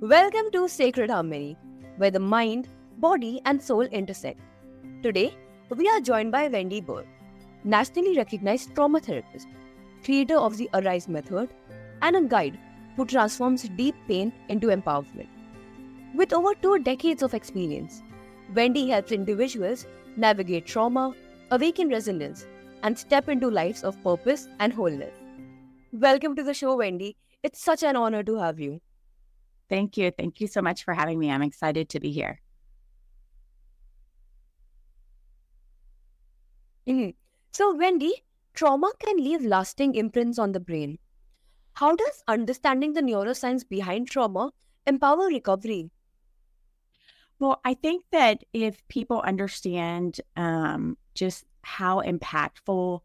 Welcome to Sacred Harmony, where the mind, body, and soul intersect. Today, we are joined by Wendy Byrd, nationally recognized trauma therapist, creator of the Arise method, and a guide who transforms deep pain into empowerment. With over 2 decades of experience, Wendy helps individuals navigate trauma, awaken resilience, and step into lives of purpose and wholeness. Welcome to the show, Wendy. It's such an honor to have you. Thank you. Thank you so much for having me. I'm excited to be here. So, Wendy, trauma can leave lasting imprints on the brain. How does understanding the neuroscience behind trauma empower recovery? Well, I think that if people understand just how impactful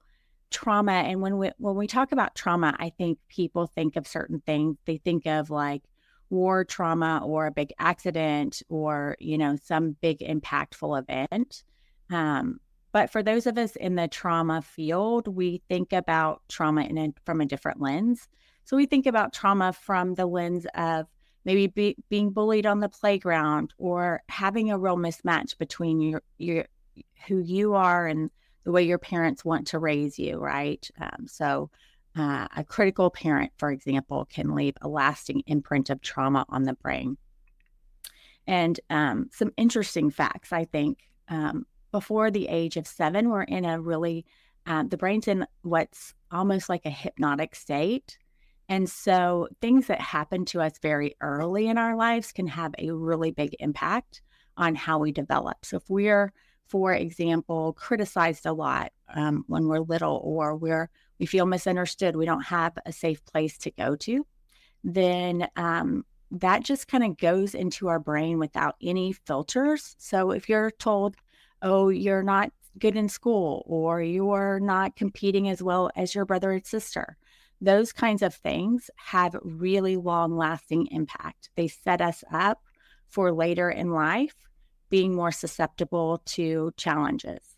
trauma, and when we talk about trauma, I think people think of certain things. They think of like war trauma or a big accident or some big impactful event. But for those of us in the trauma field, we think about trauma from a different lens. So we think about trauma from the lens of maybe being bullied on the playground or having a real mismatch between your who you are and the way your parents want to raise you, right? A critical parent, for example, can leave a lasting imprint of trauma on the brain. And some interesting facts, I think. Before the age of 7, we're in a really, the brain's in what's almost like a hypnotic state. And so things that happen to us very early in our lives can have a really big impact on how we develop. So if we're, for example, criticized a lot when we're little, or we feel misunderstood, we don't have a safe place to go to, then that just kind of goes into our brain without any filters. So if you're told, oh, you're not good in school, or you're not competing as well as your brother or sister, those kinds of things have really long-lasting impact. They set us up for later in life being more susceptible to challenges.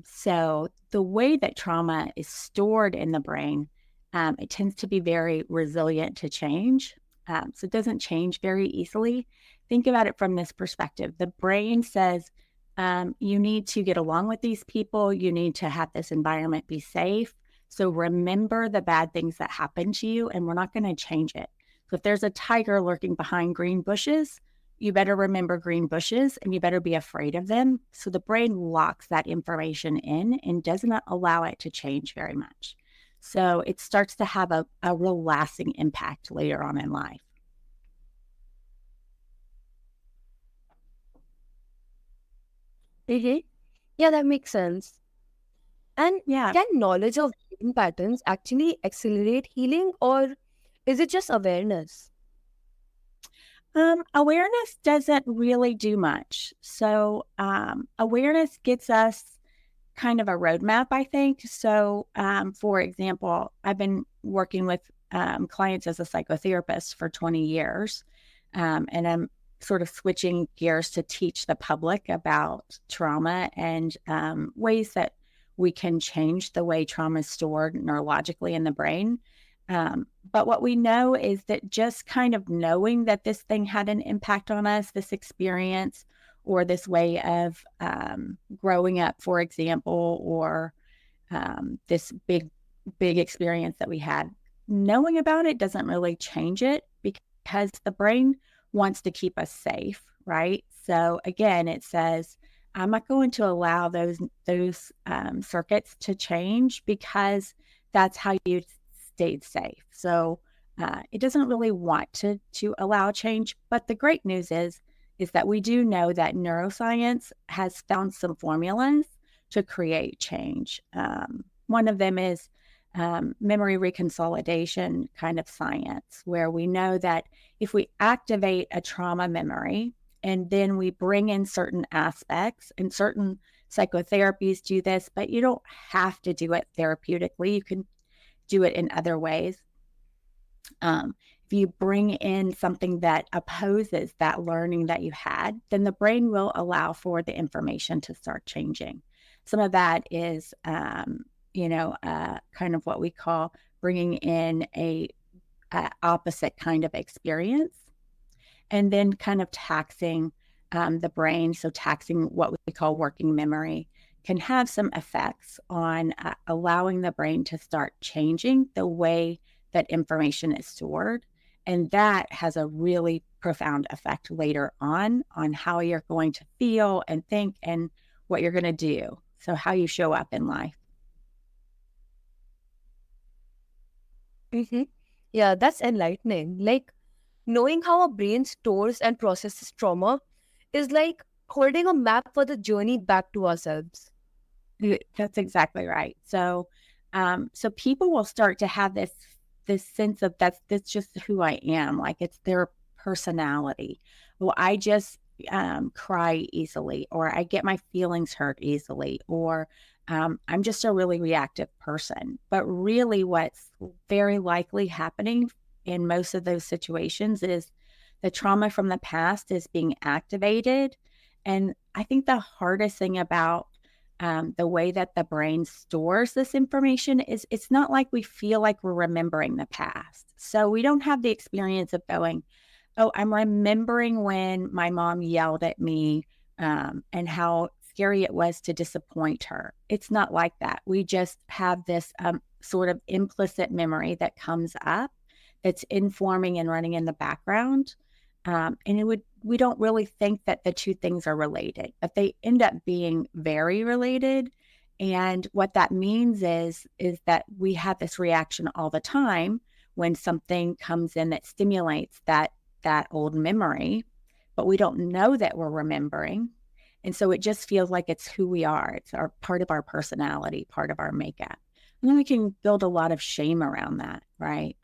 So the way that trauma is stored in the brain, it tends to be very resilient to change. So it doesn't change very easily. Think about it from this perspective. The brain says, you need to get along with these people. You need to have this environment be safe. So remember the bad things that happened to you, and we're not going to change it. So if there's a tiger lurking behind green bushes, you better remember green bushes and you better be afraid of them. So the brain locks that information in and does not allow it to change very much. So it starts to have a real lasting impact later on in life. Yeah, that makes sense. And Yeah. can knowledge of healing patterns actually accelerate healing, or is it just awareness? Awareness doesn't really do much. So awareness gets us kind of a roadmap, I think. So for example, I've been working with clients as a psychotherapist for 20 years, and I'm sort of switching gears to teach the public about trauma and ways that we can change the way trauma is stored neurologically in the brain. But what we know is that just kind of knowing that this thing had an impact on us, this experience, or this way of growing up, for example, or this big experience that we had, knowing about it doesn't really change it because the brain wants to keep us safe, right? So again, it says, I'm not going to allow those circuits to change because that's how you stayed safe. So it doesn't really want to allow change. But the great news is that we do know that neuroscience has found some formulas to create change. One of them is memory reconsolidation kind of science, where we know that if we activate a trauma memory and then we bring in certain aspects, and certain psychotherapies do this, but you don't have to do it therapeutically. You can do it in other ways. If you bring in something that opposes that learning that you had, then the brain will allow for the information to start changing. Some of that is, kind of what we call bringing in a opposite kind of experience. and then kind of taxing the brain, so taxing what we call working memory, can have some effects on allowing the brain to start changing the way that information is stored. And that has a really profound effect later on how you're going to feel and think and what you're going to do. So, how you show up in life. Mm-hmm. Yeah, that's enlightening. Like, knowing how our brain stores and processes trauma is like holding a map for the journey back to ourselves. That's exactly right. So, so people will start to have this sense of that's just who I am. Like it's their personality. Well, I just cry easily, or I get my feelings hurt easily, or I'm just a really reactive person. But really, what's very likely happening in most of those situations is the trauma from the past is being activated. And I think the hardest thing about the way that the brain stores this information is it's not like we feel like we're remembering the past. So we don't have the experience of going, oh, I'm remembering when my mom yelled at me and how scary it was to disappoint her. It's not like that. We just have this sort of implicit memory that comes up that's informing and running in the background. And we don't really think that the two things are related, but they end up being very related. And what that means is that we have this reaction all the time when something comes in that stimulates that old memory, but we don't know that we're remembering. And so it just feels like it's who we are. It's our part of our personality, part of our makeup. And then we can build a lot of shame around that, right?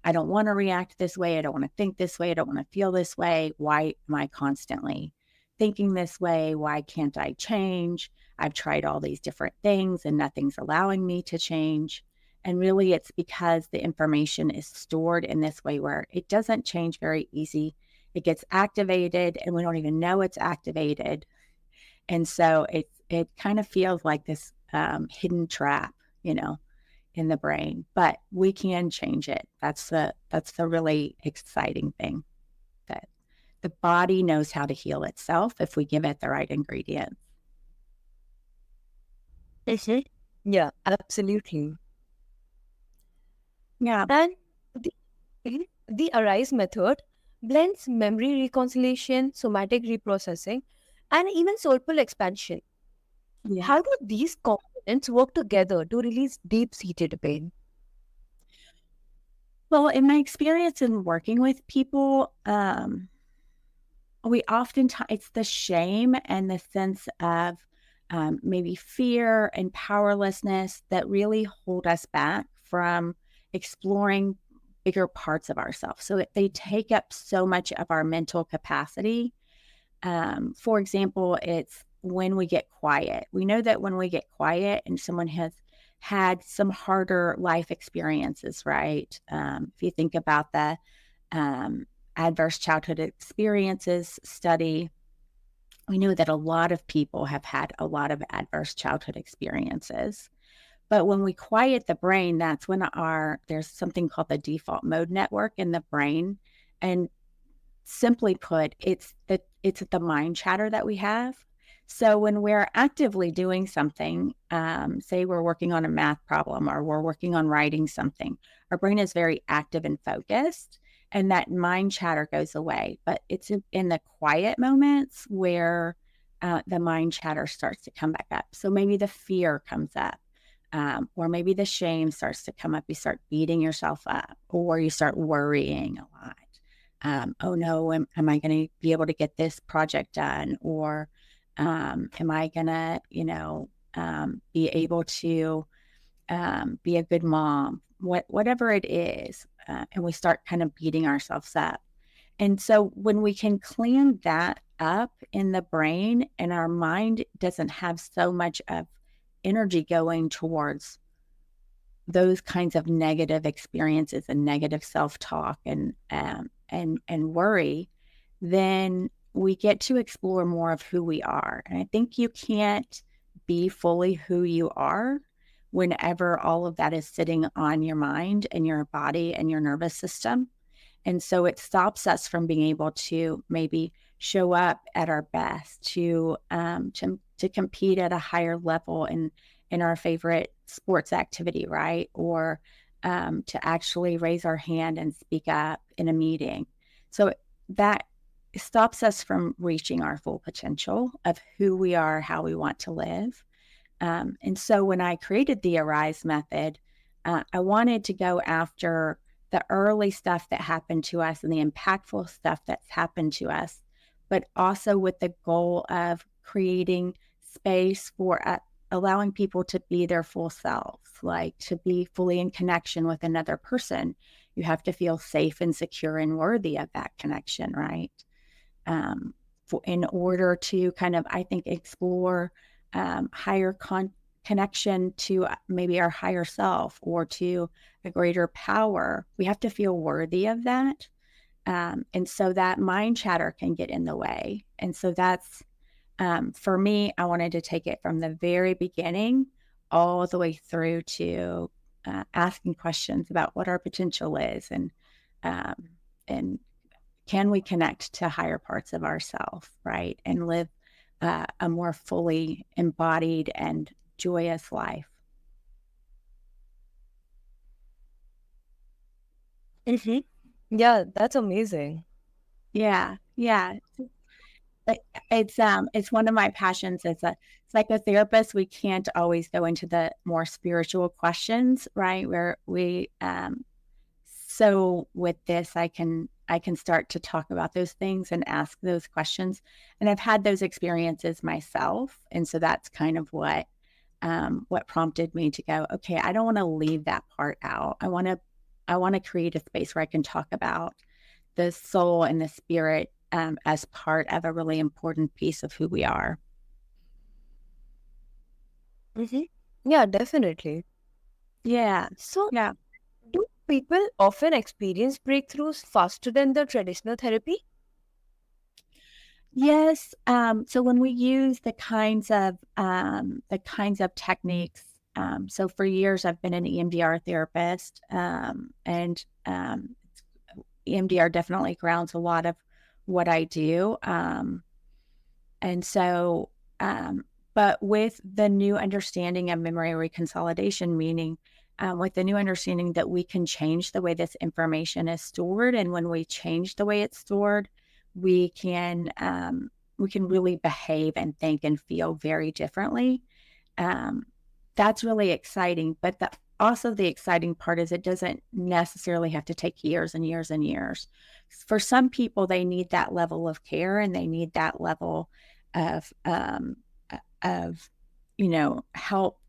I don't want to react this way. I don't want to think this way. I don't want to feel this way. Why am I constantly thinking this way? Why can't I change? I've tried all these different things and nothing's allowing me to change. And really, it's because the information is stored in this way where it doesn't change very easy. It gets activated and we don't even know it's activated. And so it kind of feels like this hidden trap, you know, in the brain, but we can change it. That's the really exciting thing, that the body knows how to heal itself if we give it the right ingredients. Mhm. Yeah, absolutely. Yeah. And the, the ARISE method blends memory reconciliation, somatic reprocessing, and even soulful expansion. Yeah. How do these components work together to release deep seated pain? Well, in my experience in working with people, we oftentimes it's the shame and the sense of maybe fear and powerlessness that really hold us back from exploring bigger parts of ourselves. So they take up so much of our mental capacity. For example, it's when we get quiet. We know that when we get quiet and someone has had some harder life experiences, right? If you think about the um, adverse childhood experiences study, we know that a lot of people have had a lot of adverse childhood experiences. But when we quiet the brain, that's when there's something called the default mode network in the brain. And simply put, it's the mind chatter that we have. So when we're actively doing something, say we're working on a math problem or we're working on writing something, our brain is very active and focused, and that mind chatter goes away. But it's in the quiet moments where the mind chatter starts to come back up. So maybe the fear comes up. Or maybe the shame starts to come up. You start beating yourself up, or you start worrying a lot. Oh no, am I going to be able to get this project done? Or am I going to, be able to be a good mom? Whatever it is. And we start kind of beating ourselves up. And so when we can clean that up in the brain and our mind doesn't have so much of energy going towards those kinds of negative experiences and negative self-talk and worry, then we get to explore more of who we are. And I think you can't be fully who you are whenever all of that is sitting on your mind and your body and your nervous system. And so it stops us from being able to maybe show up at our best, to compete at a higher level in our favorite sports activity, right? Or to actually raise our hand and speak up in a meeting. So that stops us from reaching our full potential of who we are, how we want to live. And so when I created the Arise method, I wanted to go after the early stuff that happened to us and the impactful stuff that's happened to us, but also with the goal of creating space for allowing people to be their full selves, like to be fully in connection with another person. You have to feel safe and secure and worthy of that connection, right? In order to kind of, I think, explore higher connection to maybe our higher self or to a greater power, we have to feel worthy of that. And so that mind chatter can get in the way. And so that's, for me, I wanted to take it from the very beginning all the way through to asking questions about what our potential is, um, and can we connect to higher parts of ourself, right? And live a more fully embodied and joyous life. Mm-hmm. Yeah, that's amazing. Yeah, yeah. It it's one of my passions as a psychotherapist. We can't always go into the more spiritual questions, right? Where we so with this, I can start to talk about those things and ask those questions. And I've had those experiences myself, and so that's kind of what prompted me to go, okay, I don't want to leave that part out. I want to create a space where I can talk about the soul and the spirit as part of a really important piece of who we are. Mm-hmm. Yeah, definitely. Yeah. So, Yeah. do people often experience breakthroughs faster than the traditional therapy? Yes. So when we use the kinds of techniques, so for years I've been an EMDR therapist, and EMDR definitely grounds a lot of what I do. And so, um, but with the new understanding of memory reconsolidation, meaning with the new understanding that we can change the way this information is stored, and when we change the way it's stored, we can we can really behave and think and feel very differently. Um, that's really exciting. But also the exciting part is it doesn't necessarily have to take years and years and years. For some people, they need that level of care and they need that level of of help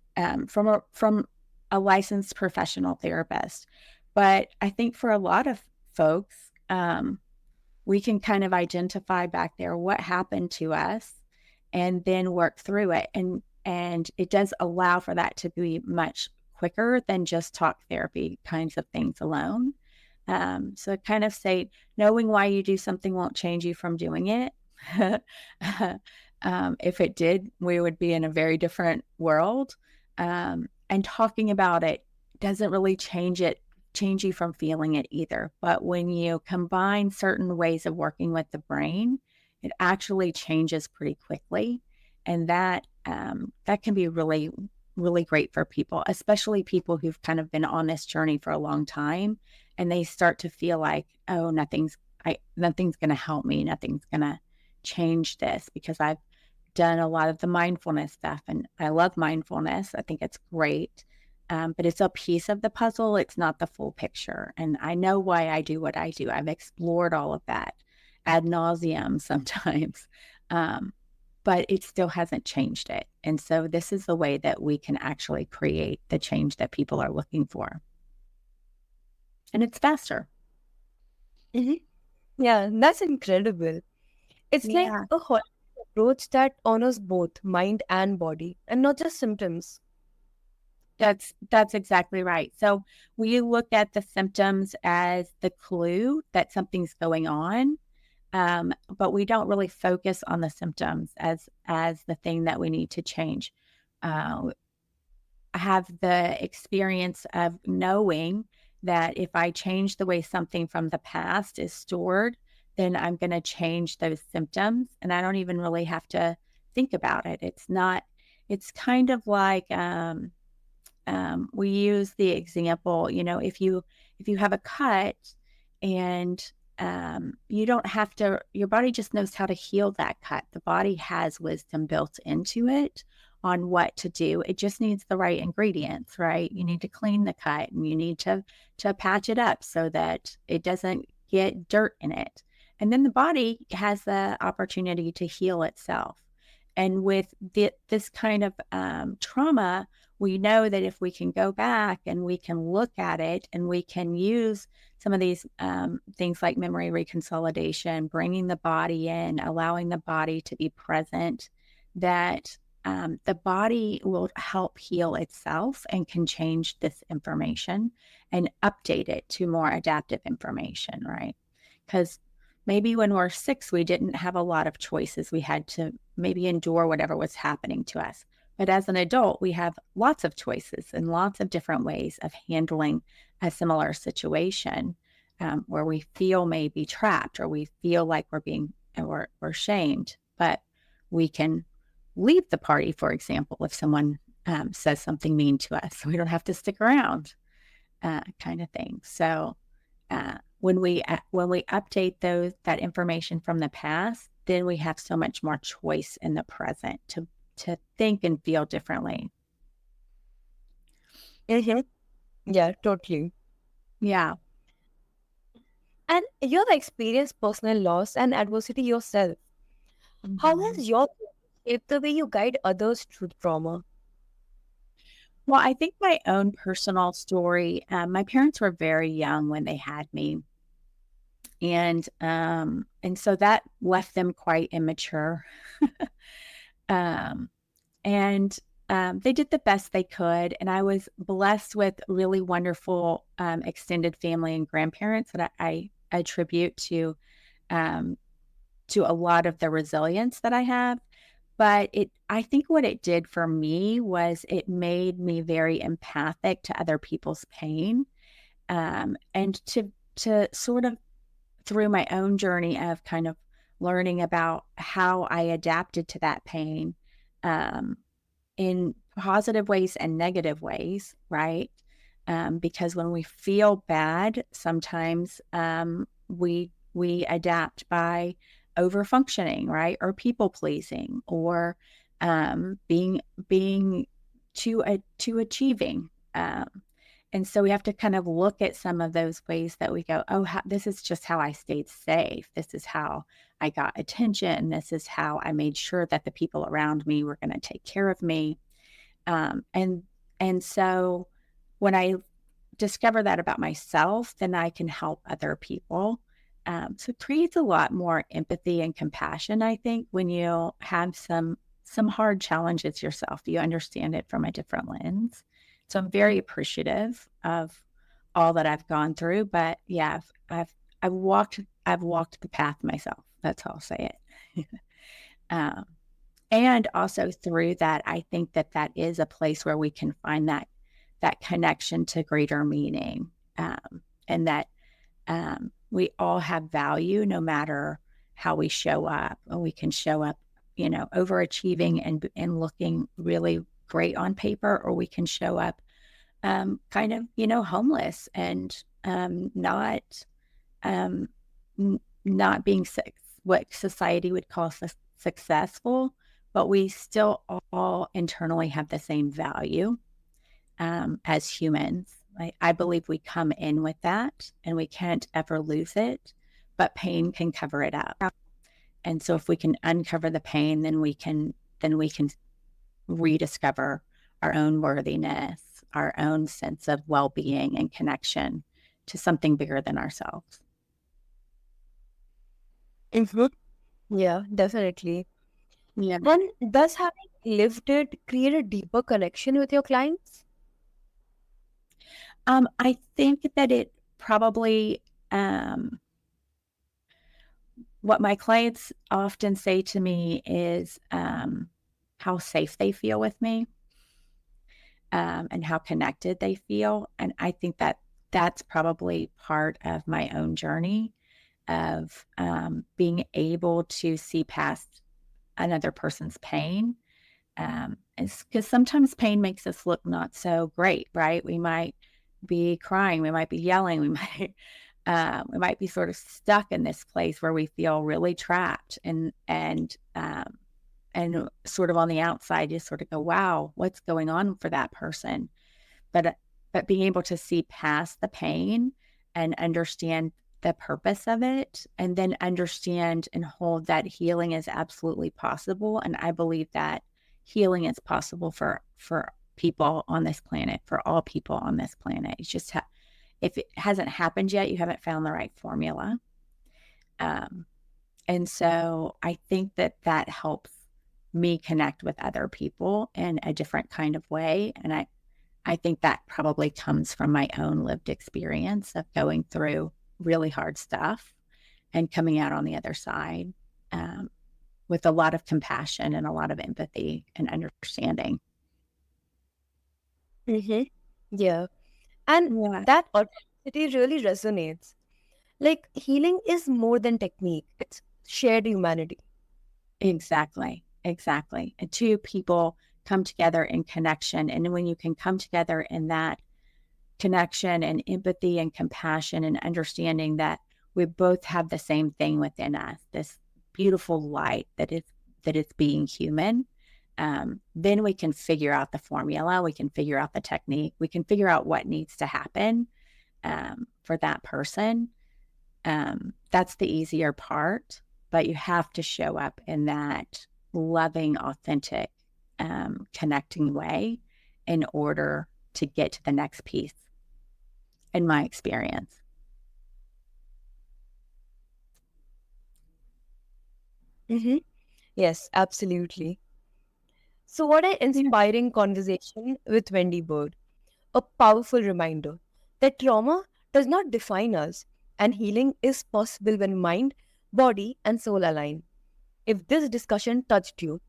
from a licensed professional therapist. But I think for a lot of folks, we can kind of identify back there what happened to us and then work through it. And it does allow for that to be much quicker than just talk therapy kinds of things alone. So kind of say knowing why you do something won't change you from doing it. If it did, we would be in a very different world. And talking about it doesn't really change you from feeling it either. But when you combine certain ways of working with the brain, it actually changes pretty quickly. And that can be really, really great for people, especially people who've kind of been on this journey for a long time. And they start to feel like, oh, nothing's going to help me. Nothing's going to change this because I've done a lot of the mindfulness stuff and I love mindfulness. I think it's great. But it's a piece of the puzzle. It's not the full picture. And I know why I do what I do. I've explored all of that ad nauseum sometimes. But it still hasn't changed it. And so this is the way that we can actually create the change that people are looking for. And it's faster. Hmm. Yeah, that's incredible. It's like Yeah. a holistic approach that honors both mind and body and not just symptoms. That's exactly right. So we look at the symptoms as the clue that something's going on, but we don't really focus on the symptoms as the thing that we need to change. I have the experience of knowing that if I change the way something from the past is stored, then I'm going to change those symptoms. And I don't even really have to think about it. It's kind of like, we use the example, if you have a cut and you don't have to, your body just knows how to heal that cut. The body has wisdom built into it on what to do. It just needs the right ingredients, right? You need to clean the cut and you need to patch it up so that it doesn't get dirt in it. And then the body has the opportunity to heal itself. And with this kind of trauma, we know that if we can go back and we can look at it and we can use some of these things like memory reconsolidation, bringing the body in, allowing the body to be present, that the body will help heal itself and can change this information and update it to more adaptive information, right? Because maybe when we're 6, we didn't have a lot of choices. We had to maybe endure whatever was happening to us. But as an adult, we have lots of choices and lots of different ways of handling a similar situation where we feel maybe trapped or we feel like we're shamed. But we can leave the party, for example, if someone says something mean to us. We don't have to stick around, kind of thing. So when we update that information from the past, then we have so much more choice in the present to think and feel differently. Mm-hmm. Yeah, totally. Yeah. And you have experienced personal loss and adversity yourself. How Mhm. has your shaped the way you guide others through trauma? Well, I think my own personal story, my parents were very young when they had me. And so that left them quite immature. um, and they did the best they could. And I was blessed with really wonderful extended family and grandparents that I attribute um, to a lot of the resilience that I have. But I think what it did for me was it made me very empathic to other people's pain, and to sort of through my own journey of kind of learning about how I adapted to that pain, um, in positive ways and negative ways, right? Because when we feel bad, sometimes we adapt by over functioning, right, or people pleasing, or being too achieving. And so we have to kind of look at some of those ways that we go, oh, this is just how I stayed safe. This is how I got attention. This is how I made sure that the people around me were going to take care of me. Um, and and so when I discover that about myself, then I can help other people. So it creates a lot more empathy and compassion, I think, when you have some hard challenges yourself. You understand it from a different lens. So I'm very appreciative of all that I've gone through. But yeah, I've walked the path myself. That's how I'll say it. um, and also through that, I think that is a place where we can find that connection to greater meaning, and that we all have value no matter how we show up. And we can show up, overachieving and looking really great on paper, or we can show up kind of, homeless and um, not being what society would call successful, but we still all internally have the same value as humans. I believe we come in with that and we can't ever lose it, but pain can cover it up. And so if we can uncover the pain, then we can rediscover our own worthiness, our own sense of well-being and connection to something bigger than ourselves. Mhm. Yeah, definitely. Yeah. And does having lived it create a deeper connection with your clients? I think that it probably, what my clients often say to me is how safe they feel with me, and how connected they feel. And I think that's probably part of my own journey of being able to see past another person's pain. It's because sometimes pain makes us look not so great, right? We might be crying, we might be yelling, we might be sort of stuck in this place where we feel really trapped and sort of on the outside, you sort of go, wow, what's going on for that person? But but being able to see past the pain and understand the purpose of it, and then understand and hold that healing is absolutely possible. And I believe that healing is possible for people on this planet, for all people on this planet. It's just if it hasn't happened yet, you haven't found the right formula. Um, and so I think that that helps me connect with other people in a different kind of way. And I think that probably comes from my own lived experience of going through really hard stuff and coming out on the other side with a lot of compassion and a lot of empathy and understanding. Mm-hmm. Yeah. And Yeah, that authenticity really resonates. Like healing is more than technique, it's shared humanity. exactly. Exactly. And two people come together in connection. And when you can come together in that connection and empathy and compassion and understanding that we both have the same thing within us, this beautiful light that is being human, then we can figure out the formula, we can figure out the technique, we can figure out what needs to happen for that person. That's the easier part, but you have to show up in that loving, authentic, connecting way in order to get to the next piece, in my experience. Mm-hmm. Yes, absolutely. So, what an Yeah. inspiring conversation with Wendy Byrd. A powerful reminder that trauma does not define us and healing is possible when mind, body, and soul align. If this discussion touched you,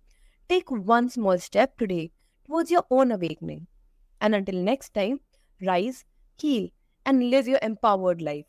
take one small step today towards your own awakening. And until next time, rise, heal, and live your empowered life.